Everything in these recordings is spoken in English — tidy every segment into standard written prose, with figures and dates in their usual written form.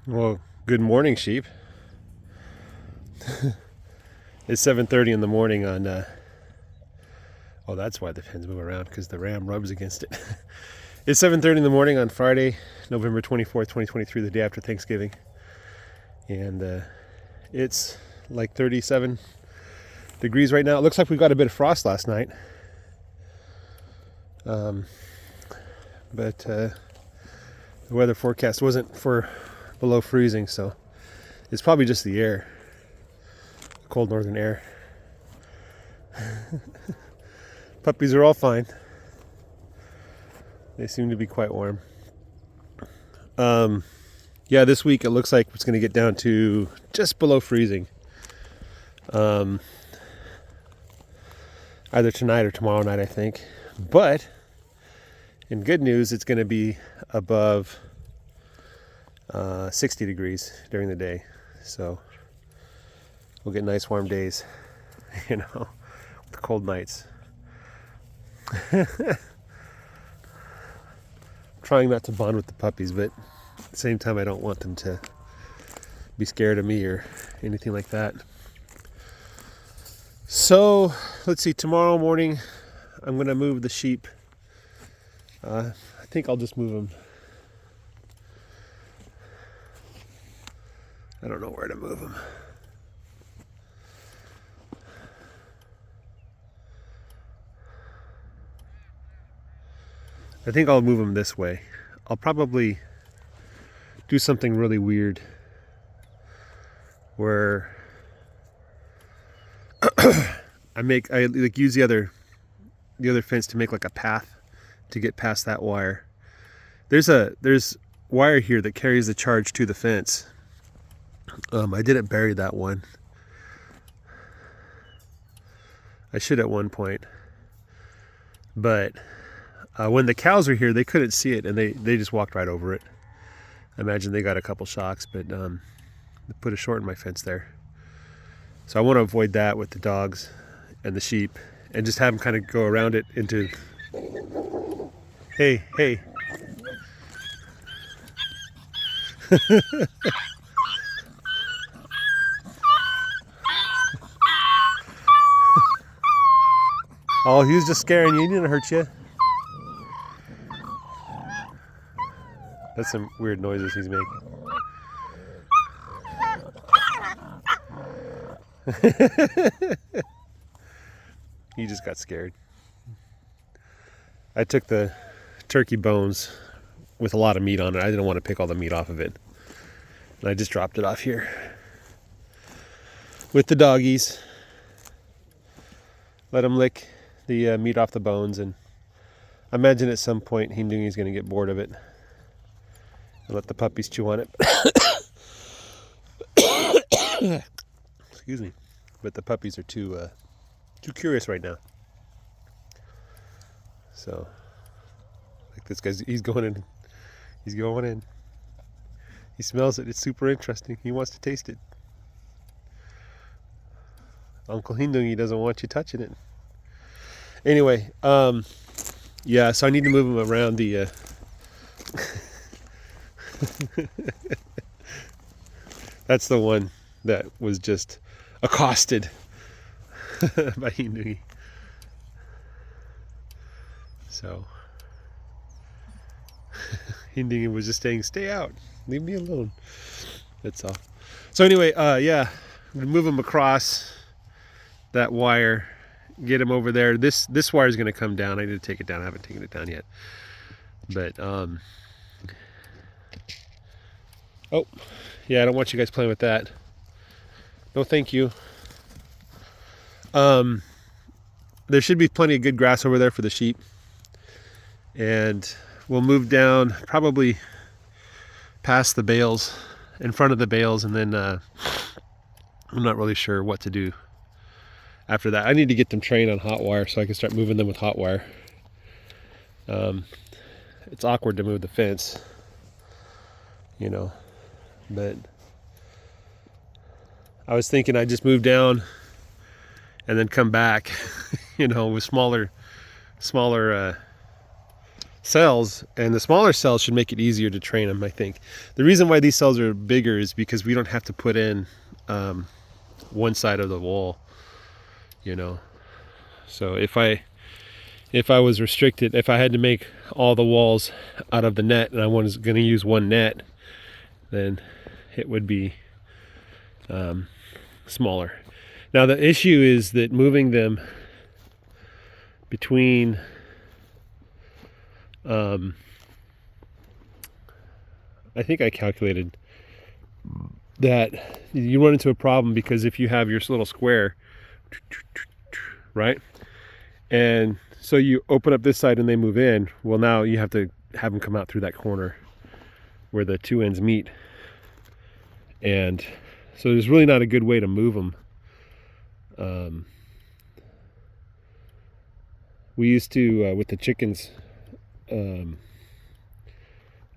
Well, good morning, sheep. It's 7:30 in the morning on. Oh, that's why the pins move around, because the ram rubs against it. It's 7:30 in the morning on Friday, November 24th, 2023, the day after Thanksgiving, and it's like 37 degrees right now. It looks like we got a bit of frost last night, but the weather forecast wasn't for below freezing, so it's probably just the air, cold northern air. Puppies are all fine. They seem to be quite warm. Yeah, this week it looks like it's going to get down to just below freezing. Either tonight or tomorrow night, I think. But in good news, it's going to be above 60 degrees during the day. So we'll get nice warm days, with cold nights. Trying not to bond with the puppies, but at the same time I don't want them to be scared of me or anything like that. So let's see, tomorrow morning I'm going to move the sheep. I think I'll just move them. I don't know where to move them. I think I'll move them this way. I'll probably do something really weird where I use the other fence to make like a path to get past that wire. There's wire here that carries the charge to the fence. I didn't bury that one. I should at one point, but when the cows were here, they couldn't see it, and they just walked right over it. I imagine they got a couple shocks, but they put a short in my fence there. So I want to avoid that with the dogs and the sheep, and just have them kind of go around it into... Hey. Oh, he was just scaring you. He didn't hurt you. That's some weird noises he's making. He just got scared. I took the turkey bones with a lot of meat on it. I didn't want to pick all the meat off of it. And I just dropped it off here with the doggies. Let them lick the meat off the bones, and I imagine at some point he's going to get bored of it and let the puppies chew on it. Excuse me. But the puppies are too curious right now. So, like this guy's, he's going in. He smells it. It's super interesting. He wants to taste it. Uncle Hindungi doesn't want you touching it. Anyway, yeah, so I need to move him around the... That's the one that was just accosted by Hindungi. So Hindungi was just saying, "Stay out, leave me alone." That's all. So anyway, yeah, I'm gonna move him across that wire, get him over there. This wire is going to come down. I need to take it down. I haven't taken it down yet. But oh, yeah, I don't want you guys playing with that. No, thank you. There should be plenty of good grass over there for the sheep, and we'll move down probably past the bales, in front of the bales, and then I'm not really sure what to do after that. I need to get them trained on hot wire so I can start moving them with hot wire. It's awkward to move the fence, but I was thinking I'd just move down and then come back, with smaller cells, and the smaller cells should make it easier to train them, I think. The reason why these cells are bigger is because we don't have to put in one side of the wall, you know. So if I was restricted, if I had to make all the walls out of the net and I was going to use one net, then it would be smaller. Now the issue is that moving them between I think I calculated that you run into a problem, because if you have your little square, right, and so you open up this side and they move in, well, now you have to have them come out through that corner where the two ends meet, and so there's really not a good way to move them. We used to, with the chickens, I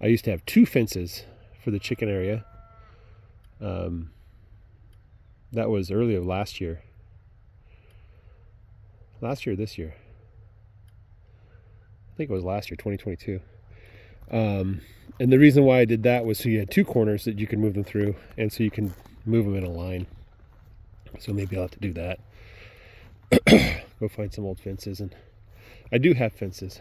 used to have 2 fences for the chicken area. That was early of last year. Last year or this year? I think it was last year, 2022. And the reason why I did that was so you had 2 corners that you can move them through, and so you can move them in a line. So maybe I'll have to do that. Go find some old fences, and I do have fences.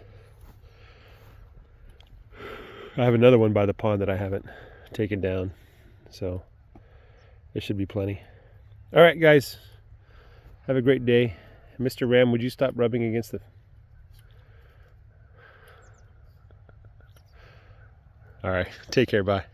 I have another one by the pond that I haven't taken down, so there should be plenty. All right, guys, have a great day. Mr. Ram, would you stop rubbing against the... All right, take care, bye.